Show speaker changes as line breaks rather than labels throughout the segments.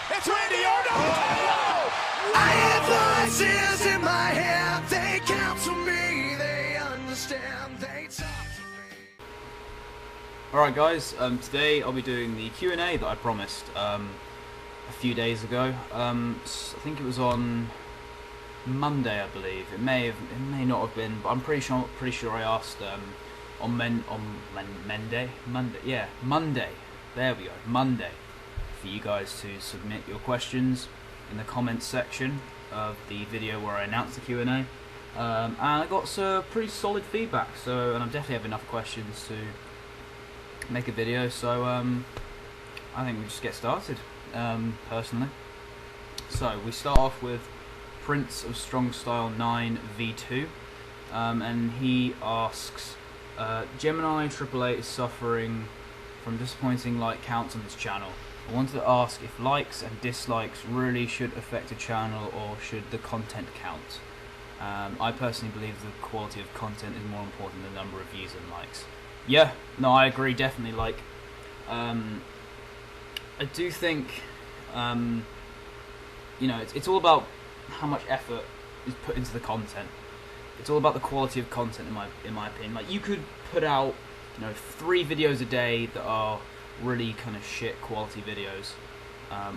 It's Randy Orton.
I hear voices in my head. They counsel me. They understand. They talk to me.
Alright guys, today I'll be doing the Q&A that I promised a few days ago. I think it was on Monday, I believe. It may not have been, but I'm pretty sure I asked on Monday. There we go, Monday, for you guys to submit your questions in the comments section of the video where I announced the Q&A. And I got some pretty solid feedback, and I definitely have enough questions to make a video, so I think we just get started, personally. So we start off with Prince of Strong Style 9 V2, and he asks, Gemini 888 is suffering from disappointing like counts on his channel. I wanted to ask if likes and dislikes really should affect a channel, or should the content count? I personally believe the quality of content is more important than the number of views and likes. Yeah, no, I agree, definitely. Like, I do think, you know, it's all about how much effort is put into the content. It's all about the quality of content, in my opinion. Like, you could put out, you know, 3 videos a day that are really kind of shit quality videos,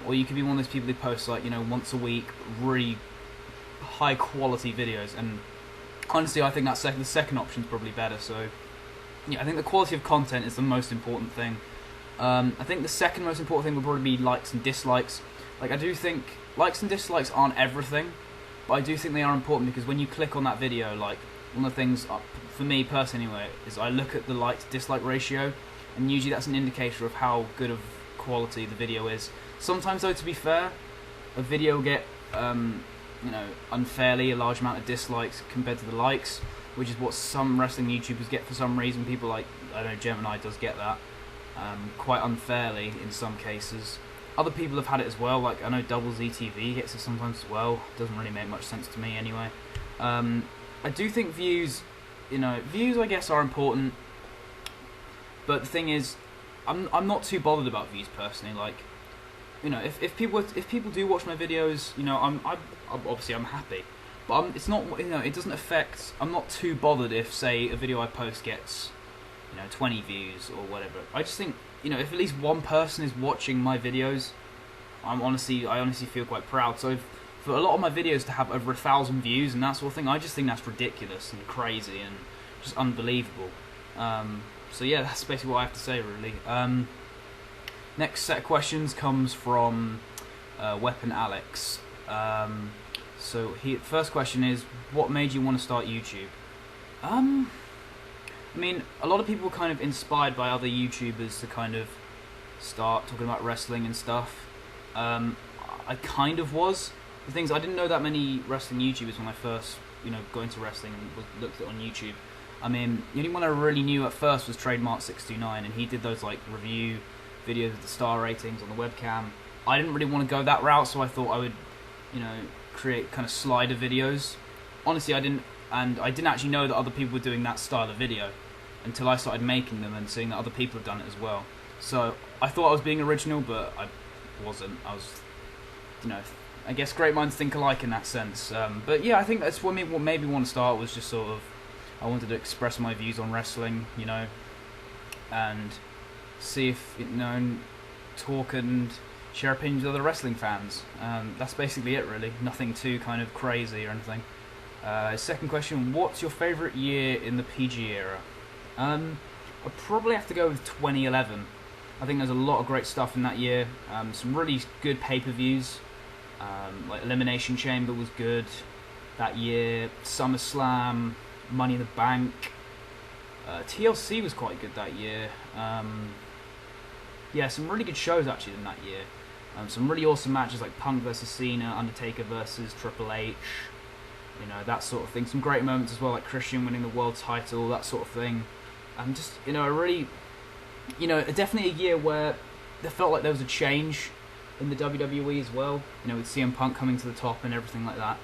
or you could be one of those people who post, like, you know, once a week, really high quality videos. And honestly, I think that the second option is probably better. So yeah, I think the quality of content is the most important thing. I think the second most important thing would probably be likes and dislikes. Like, I do think likes and dislikes aren't everything, but I do think they are important, because when you click on that video, like, one of the things, for me personally anyway, is I look at the like to dislike ratio, and usually that's an indicator of how good of quality the video is. Sometimes though, to be fair, a video will get, you know, unfairly a large amount of dislikes compared to the likes, which is what some wrestling YouTubers get for some reason. People like, I know Gemini does get that, quite unfairly in some cases. Other people have had it as well, like I know Double ZTV gets it sometimes as well. Doesn't really make much sense to me anyway. I do think views, you know, views I guess are important, but the thing is, I'm not too bothered about views personally. Like, you know, if people do watch my videos, you know, I'm obviously I'm happy. But it's not, you know, it doesn't affect. I'm not too bothered if, say, a video I post gets, you know, 20 views or whatever. I just think, you know, if at least one person is watching my videos, I honestly feel quite proud. So for a lot of my videos to have over 1,000 views and that sort of thing, I just think that's ridiculous and crazy and just unbelievable. So yeah, that's basically what I have to say, really. Next set of questions comes from Weapon Alex. So first question is, what made you want to start YouTube? I mean, a lot of people were kind of inspired by other YouTubers to kind of start talking about wrestling and stuff. I kind of was. The things, I didn't know that many wrestling YouTubers when I first, you know, got into wrestling and looked at it on YouTube. I mean, the only one I really knew at first was Trademark 629, and he did those like review videos with the star ratings on the webcam. I didn't really want to go that route, so I thought I would, you know, create kind of slider videos. Honestly, I didn't actually know that other people were doing that style of video until I started making them and seeing that other people have done it as well. So I thought I was being original, but I wasn't. I was, you know, I guess great minds think alike in that sense. But yeah, I think that's what made me want to start, was just sort of, I wanted to express my views on wrestling, you know, and see if, you know, and talk and share opinions with other wrestling fans. That's basically it, really. Nothing too kind of crazy or anything. Second question, what's your favourite year in the PG era? I'd probably have to go with 2011. I think there's a lot of great stuff in that year. Some really good pay-per-views. Like Elimination Chamber was good that year. SummerSlam, Money in the Bank. TLC was quite good that year. Yeah, some really good shows actually in that year. Some really awesome matches like Punk vs Cena, Undertaker versus Triple H, you know, that sort of thing. Some great moments as well, like Christian winning the world title, that sort of thing. Just, you know, a really, you know, definitely a year where there felt like there was a change in the WWE as well, you know, with CM Punk coming to the top and everything like that.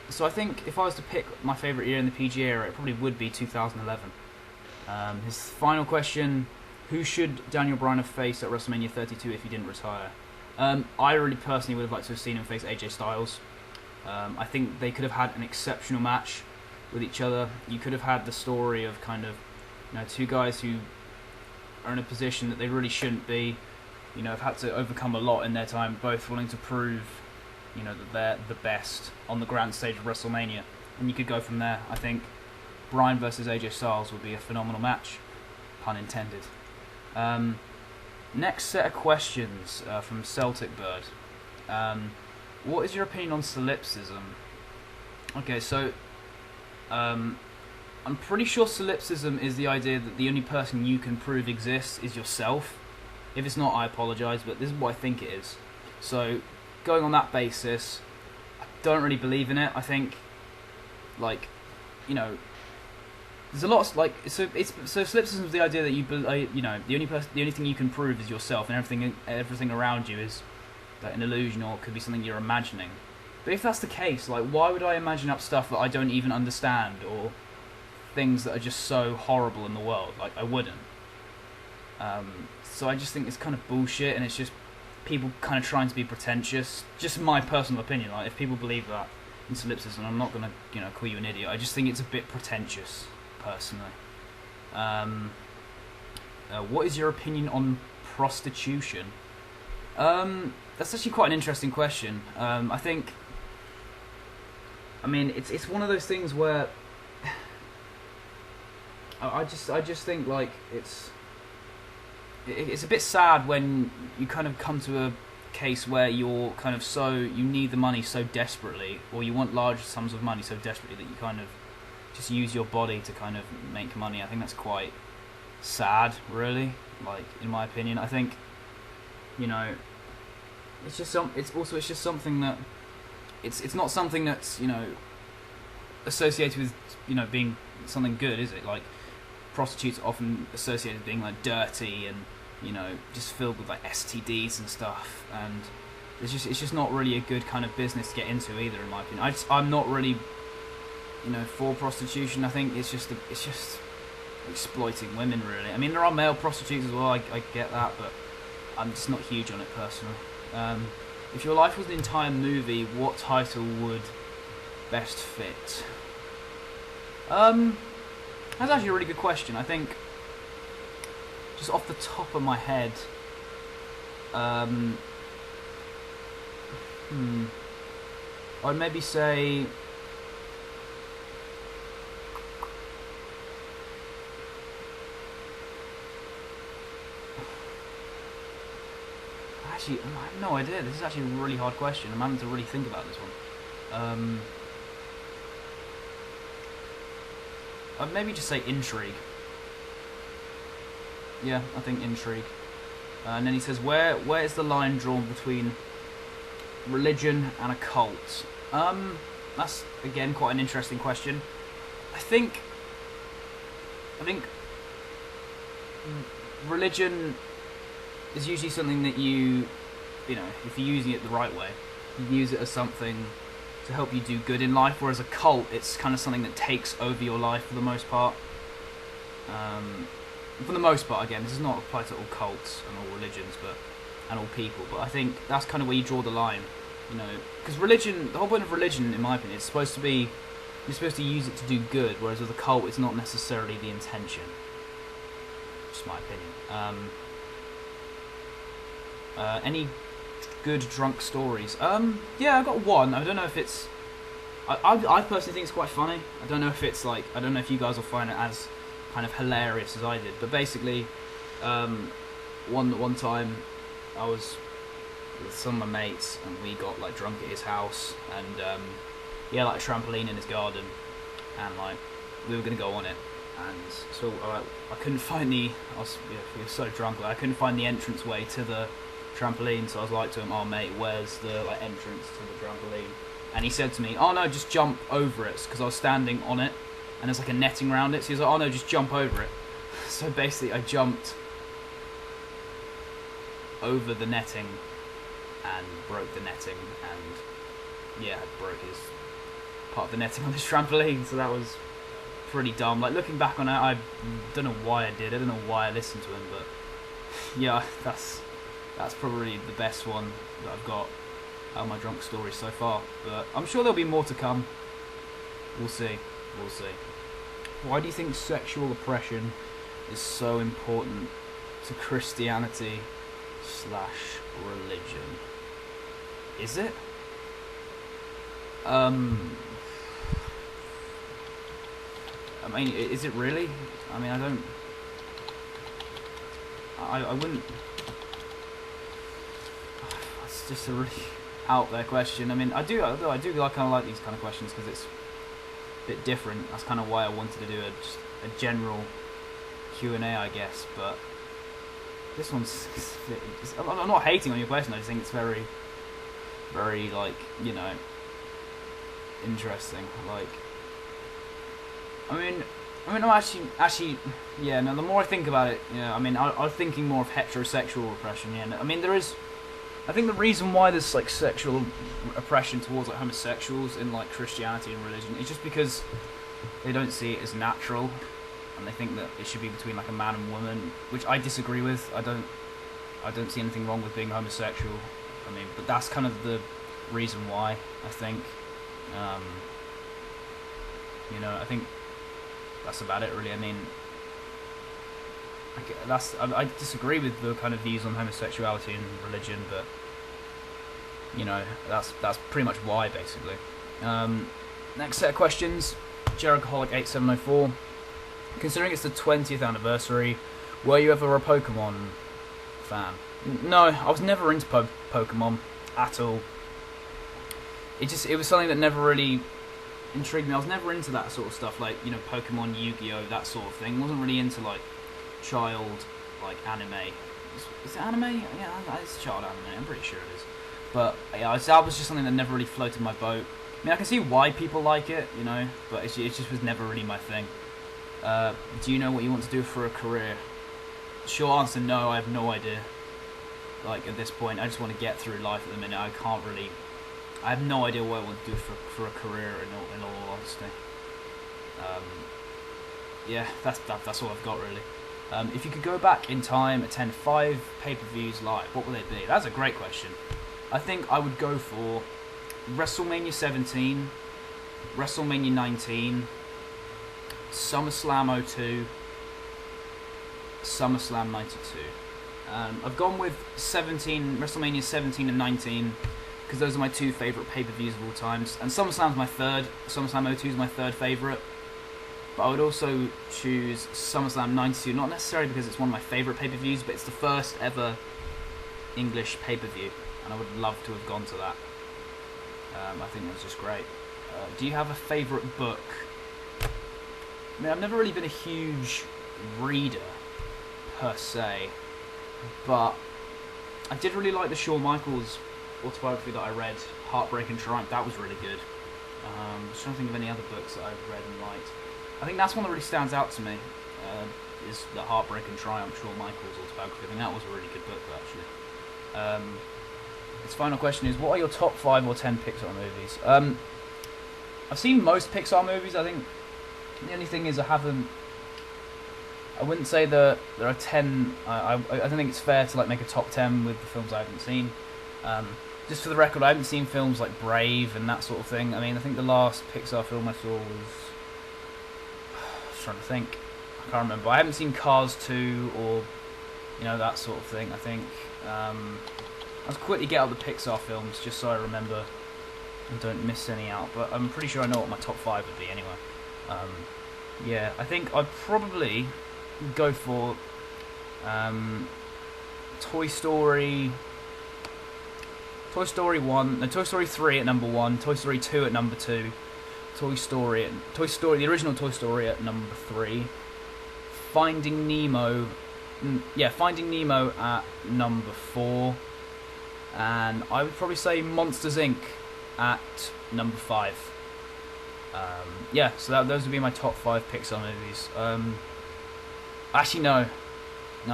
So I think if I was to pick my favourite year in the PG era, it probably would be 2011. His final question, who should Daniel Bryan have faced at WrestleMania 32 if he didn't retire? I really personally would have liked to have seen him face AJ Styles. I think they could have had an exceptional match with each other. You could have had the story of kind of, two guys who are in a position that they really shouldn't be, have had to overcome a lot in their time, both wanting to prove, that they're the best on the grand stage of WrestleMania. And you could go from there. I think Bryan versus AJ Styles would be a phenomenal match, pun intended. Next set of questions from Celtic Bird. What is your opinion on solipsism? Okay, so I'm pretty sure solipsism is the idea that the only person you can prove exists is yourself. If it's not, I apologise, but this is what I think it is. So, going on that basis, I don't really believe in it. I think, there's a lot of, so solipsism is the idea that the only thing you can prove is yourself, and everything around you is an illusion, or it could be something you're imagining. But if that's the case, why would I imagine up stuff that I don't even understand, or things that are just so horrible in the world? I wouldn't. So I just think it's kind of bullshit, and it's just people kind of trying to be pretentious. Just my personal opinion. If people believe that in solipsism, I'm not gonna call you an idiot. I just think it's a bit pretentious, personally. What is your opinion on prostitution? That's actually quite an interesting question. It's one of those things where I just think it's a bit sad when you kind of come to a case where you're kind of you need the money so desperately, or you want large sums of money so desperately that you kind of just use your body to kind of make money. I think that's quite sad, really. In my opinion, I think it's just something that it's not something that's associated with being something good, is it? Prostitutes are often associated with being dirty and just filled with STDs and stuff, and it's just not really a good kind of business to get into either, in my opinion. I'm not really for prostitution. I think it's just exploiting women, really. I mean, there are male prostitutes as well, I get that, but I'm just not huge on it personally. If your life was an entire movie, what title would best fit? That's actually a really good question. I think, just off the top of my head, I'd maybe say actually, I have no idea. This is actually a really hard question. I'm having to really think about this one. I'd maybe just say intrigue. Yeah, I think intrigue. And then he says, where is the line drawn between religion and a cult? That's, again, quite an interesting question. I think religion is usually something that if you're using it the right way, you use it as something to help you do good in life, whereas a cult, it's kind of something that takes over your life for the most part. For the most part, again, this does not apply to all cults and all religions, and all people, but I think that's kind of where you draw the line, because religion, the whole point of religion, in my opinion, is supposed to be, you're supposed to use it to do good, whereas with a cult, it's not necessarily the intention. Just my opinion. Any good drunk stories? Yeah, I've got one. I don't know if it's... I personally think it's quite funny. I don't know if it's I don't know if you guys will find it as kind of hilarious as I did. But basically, one time I was with some of my mates and we got drunk at his house, and he had a trampoline in his garden, and we were gonna go on it. And so I couldn't find we were so drunk, I couldn't find the entrance way to the trampoline, so I was to him, oh mate, where's the entrance to the trampoline? And he said to me, oh no, just jump over it, because I was standing on it and there's a netting around it, so he was like, oh no, just jump over it. So basically I jumped over the netting and broke the netting, and yeah, broke his part of the netting on this trampoline, so that was pretty dumb. Looking back on it, I don't know why I did it, I don't know why I listened to him, but yeah, that's that's probably the best one that I've got out of my drunk stories so far. But I'm sure there'll be more to come. We'll see. We'll see. Why do you think sexual oppression is so important to Christianity / religion? Is it? I mean, is it really? I mean, I wouldn't. It's just a really out there question. I mean, I do like kind of like these kind of questions because it's a bit different. That's kind of why I wanted to do just a general Q&A, I guess. But this one's. I'm not hating on your question. I just think it's very, very like, you know, interesting. Like, I mean, I'm actually, yeah. No, the more I think about it, yeah. I mean, I'm thinking more of heterosexual repression. Yeah. I mean, there is. I think the reason why there's like sexual oppression towards like homosexuals in like Christianity and religion is just because they don't see it as natural, and they think that it should be between like a man and woman, which I disagree with. I don't see anything wrong with being homosexual. I mean, but that's kind of the reason why I think. You know, I think that's about it really. I mean, I disagree with the kind of views on homosexuality and religion, but you know, that's pretty much why basically. Next set of questions, Jerichoholic8704. Considering it's the 20th anniversary, were you ever a Pokemon fan? No, I was never into Pokemon at all. It was something that never really intrigued me. I was never into that sort of stuff, like, you know, Pokemon, Yu-Gi-Oh, that sort of thing. I wasn't really into like child like anime. Is it anime? Yeah, it's child anime. I'm pretty sure it is. But yeah, that was just something that never really floated my boat. I mean, I can see why people like it, you know, but it just was never really my thing. Do you know what you want to do for a career? Short answer, no. I have no idea. Like, at this point, I just want to get through life at the minute. I have no idea what I want to do for a career. In all honesty, yeah, that's all I've got really. If you could go back in time, attend 5 pay-per-views live, what would they be? That's a great question. I think I would go for WrestleMania 17, WrestleMania 19, SummerSlam 02, SummerSlam 92. I've gone with WrestleMania 17 and 19, because those are my 2 favourite pay-per-views of all times, and SummerSlam's my third. SummerSlam 02 is my third favourite. But I would also choose SummerSlam 92, not necessarily because it's one of my favourite pay-per-views, but it's the first ever English pay-per-view, and I would love to have gone to that. I think that was just great. Do you have a favourite book? I mean, I've never really been a huge reader, per se, but I did really like the Shawn Michaels autobiography that I read, Heartbreak and Triumph. That was really good. I'm just trying to think of any other books that I've read and liked. I think that's one that really stands out to me, is the Heartbreak and Triumph, Shawn Michaels autobiography. I think that was a really good book, actually. Its final question is, what are your top 5 or 10 Pixar movies? I've seen most Pixar movies. I think the only thing is I wouldn't say that there are 10. I don't think it's fair to like make a top 10 with the films I haven't seen. Just for the record, I haven't seen films like Brave and that sort of thing. I mean, I think the last Pixar film I saw was... I was trying to think. I can't remember. I haven't seen Cars 2 or, you know, that sort of thing, I think. I'll quickly get out the Pixar films just so I remember and don't miss any out. But I'm pretty sure I know what my top 5 would be anyway. Yeah, I think I'd probably go for Toy Story 1, no, Toy Story 3 at number 1, Toy Story 2 at number 2, the original Toy Story at number 3, Finding Nemo at number 4, and I would probably say Monsters Inc. at number 5. Yeah, so those would be my top 5 Pixar movies. Actually, no,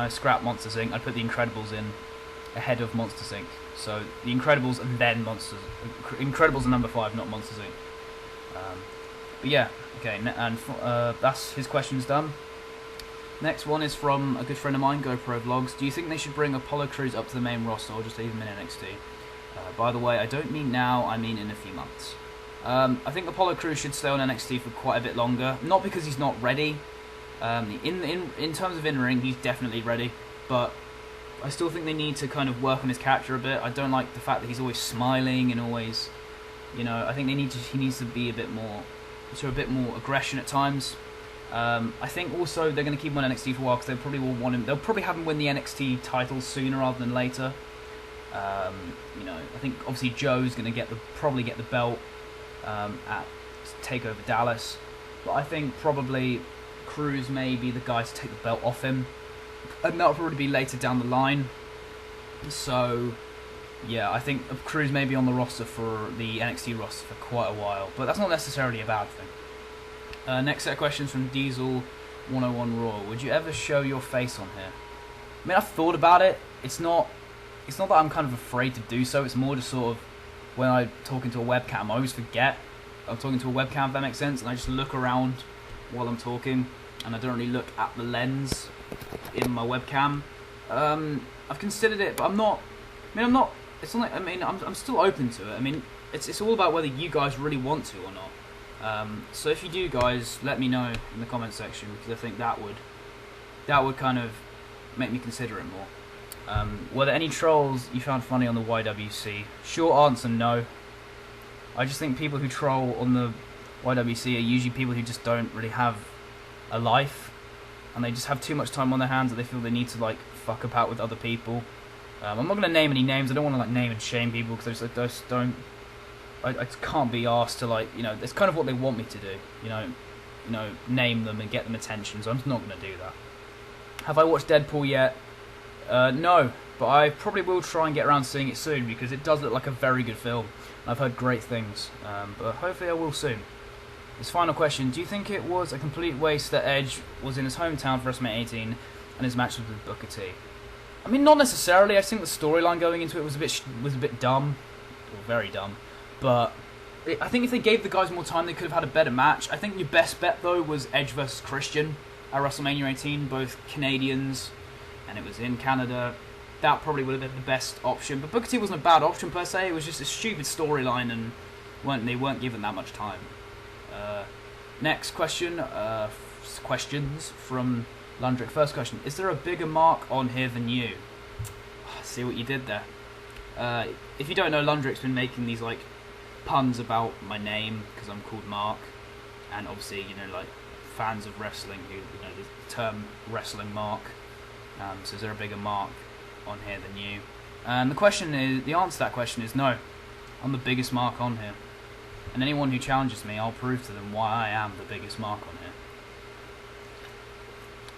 scrap Monsters Inc. I'd put The Incredibles in ahead of Monsters Inc. So The Incredibles and then Monsters. Incredibles are number 5, not Monsters Inc. But yeah, okay, and that's his questions done. Next one is from a good friend of mine, GoPro Vlogs. Do you think they should bring Apollo Crews up to the main roster or just leave him in NXT? By the way, I don't mean now, I mean in a few months. I think Apollo Crews should stay on NXT for quite a bit longer. Not because he's not ready. In terms of in-ring, he's definitely ready. But I still think they need to kind of work on his character a bit. I don't like the fact that he's always smiling and always, you know. I think he needs to be a bit more aggression at times. I think also they're going to keep him on NXT for a while because they probably will want him. They'll probably have him win the NXT title sooner rather than later. You know, I think obviously Joe's going to probably get the belt at TakeOver Dallas, but I think probably Crews may be the guy to take the belt off him, and that'll probably be later down the line. So yeah, I think Crews may be on the roster for the NXT roster for quite a while, but that's not necessarily a bad thing. Next set of questions from Diesel 101 Raw. Would you ever show your face on here? I mean, I've thought about it. It's not that I'm kind of afraid to do so. It's more just sort of when I'm talking to a webcam, I always forget I'm talking to a webcam, if that makes sense, and I just look around while I'm talking, and I don't really look at the lens in my webcam. I've considered it, but I'm not. It's not like, I'm still open to it. I mean, it's all about whether you guys really want to or not. So if you do, guys, let me know in the comment section, because I think that would kind of make me consider it more. Were there any trolls you found funny on the YWC? Short answer, no. I just think people who troll on the YWC are usually people who just don't really have a life, and they just have too much time on their hands that they feel they need to like fuck about with other people. I'm not going to name any names. I don't want to like name and shame people because I just don't. I can't be asked to, like, you know, it's kind of what they want me to do, you know, name them and get them attention, so I'm just not going to do that. Have I watched Deadpool yet? No, but I probably will try and get around to seeing it soon, because it does look like a very good film. I've heard great things, but hopefully I will soon. This final question, do you think it was a complete waste that Edge was in his hometown for WrestleMania 18 and his match was with Booker T? I mean, not necessarily. I think the storyline going into it was a bit dumb, or very dumb. But I think if they gave the guys more time, they could have had a better match. I think your best bet, though, was Edge versus Christian at WrestleMania 18, both Canadians, and it was in Canada. That probably would have been the best option. But Booker T wasn't a bad option, per se. It was just a stupid storyline, and they weren't given that much time. Next question, questions from Lundrick. First question, is there a bigger mark on here than you? See what you did there. If you don't know, Lundrick's been making these, like, puns about my name because I'm called Mark, and obviously, you know, like fans of wrestling who, you know, the term wrestling mark. So is there a bigger mark on here than you? And the answer to that question is no. I'm the biggest mark on here, and anyone who challenges me, I'll prove to them why I am the biggest mark on here.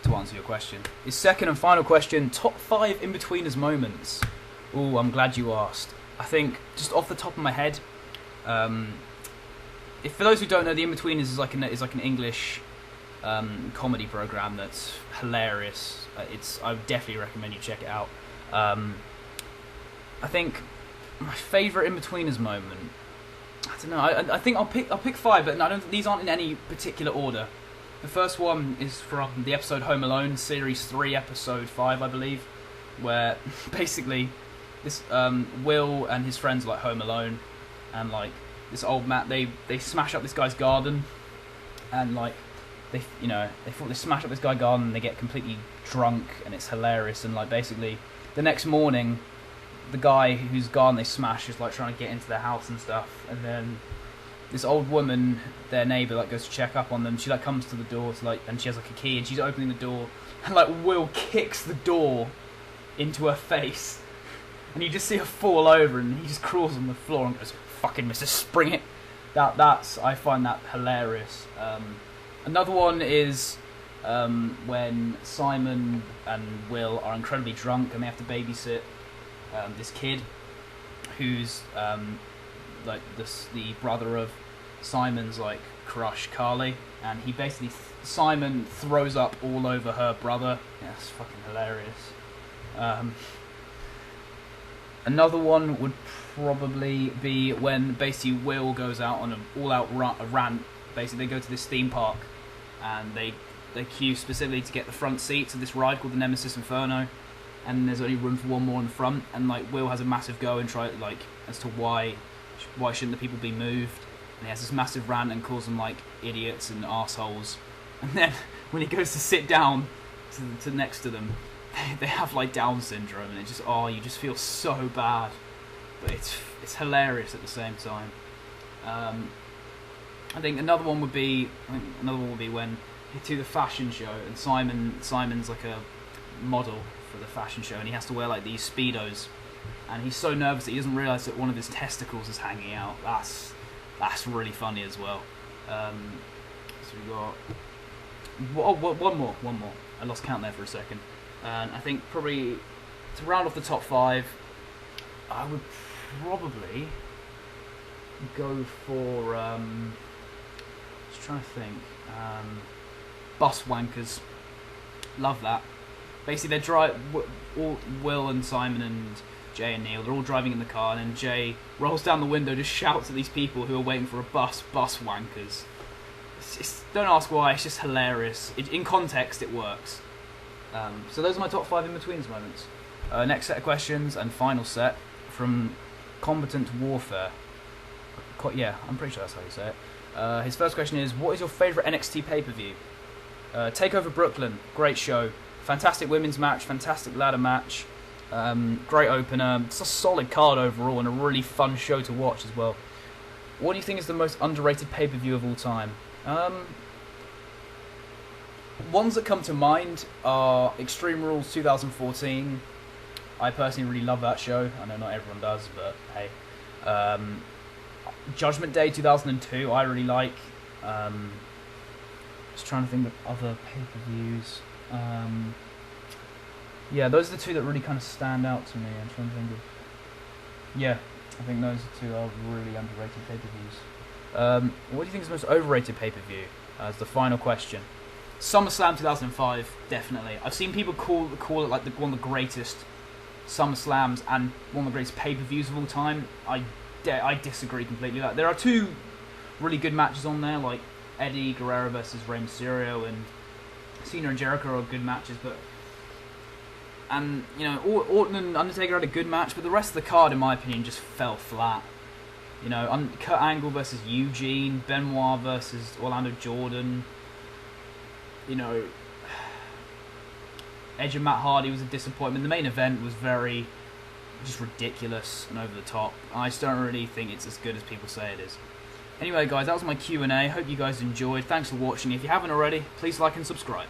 To answer your question, his second and final question: top 5 in-betweeners moments. Ooh, I'm glad you asked. I think just off the top of my head. If for those who don't know, the In-Betweeners is like an English comedy program that's hilarious. I would definitely recommend you check it out. I think my favourite In-Betweeners moment, I don't know. I think I'll pick 5, but these aren't in any particular order. The first one is from the episode Home Alone, Series 3, Episode 5, I believe, where basically this Will and his friends are like home alone, and like this old man, they smash up this guy's garden, and like they smash up this guy's garden and they get completely drunk, and it's hilarious. And like basically the next morning, the guy whose garden they smash is like trying to get into their house and stuff, and then this old woman, their neighbour, like goes to check up on them. She like comes to the door to like, and she has like a key, and she's opening the door, and like Will kicks the door into her face, and you just see her fall over, and he just crawls on the floor and goes, "Fucking Mr. Spring It." I find that hilarious. Another one is when Simon and Will are incredibly drunk and they have to babysit this kid who's like the brother of Simon's like crush, Carly, and he basically Simon throws up all over her brother. Yeah, it's fucking hilarious. Another one would probably be when basically Will goes out on an all-out rant. Basically, they go to this theme park and they they queue specifically to get the front seats of this ride called the Nemesis Inferno, and there's only room for one more in the front. And like Will has a massive go and try like as to why shouldn't the people be moved, and he has this massive rant and calls them like idiots and assholes. And then when he goes to sit down to next to them, they have like Down syndrome, and it just you just feel so bad, but it's hilarious at the same time. I think another one would be when you do the fashion show, and Simon's like a model for the fashion show, and he has to wear like these speedos, and he's so nervous that he doesn't realise that one of his testicles is hanging out. That's really funny as well. So we got one more. I lost count there for a second. And I think probably to round off the top 5, I would probably go for just trying to think. Bus wankers. Love that. Basically, Will and Simon and Jay and Neil, they're all driving in the car, and then Jay rolls down the window, just shouts at these people who are waiting for a bus wankers. Don't ask why, it's just hilarious. In context, it works. So those are my top 5 in-betweens moments. Next set of questions, and final set, from Combatant Warfare. Yeah, I'm pretty sure that's how you say it. His first question is, what is your favourite NXT pay-per-view? TakeOver Brooklyn, great show. Fantastic women's match, fantastic ladder match. Great opener. It's a solid card overall, and a really fun show to watch as well. What do you think is the most underrated pay-per-view of all time? Ones that come to mind are Extreme Rules 2014. I personally really love that show. I know not everyone does, but hey. Judgment Day 2002, I really like. Just trying to think of other pay-per-views. Yeah, those are the two that really kind of stand out to me. I'm trying to think of... Yeah, I think those two are really underrated pay-per-views. What do you think is the most overrated pay-per-view? As the final question. SummerSlam 2005, definitely. I've seen people call it like one of the greatest SummerSlams and one of the greatest pay-per-views of all time. I disagree completely. Like, there are two really good matches on there, like Eddie Guerrero versus Rey Mysterio, and Cena and Jericho are good matches, and you know, Orton and Undertaker had a good match, but the rest of the card, in my opinion, just fell flat. You know, Kurt Angle versus Eugene, Benoit versus Orlando Jordan. You know, Edge and Matt Hardy was a disappointment. The main event was very just ridiculous and over the top. I just don't really think it's as good as people say it is. Anyway, guys, that was my Q&A. Hope you guys enjoyed. Thanks for watching. If you haven't already, please like and subscribe.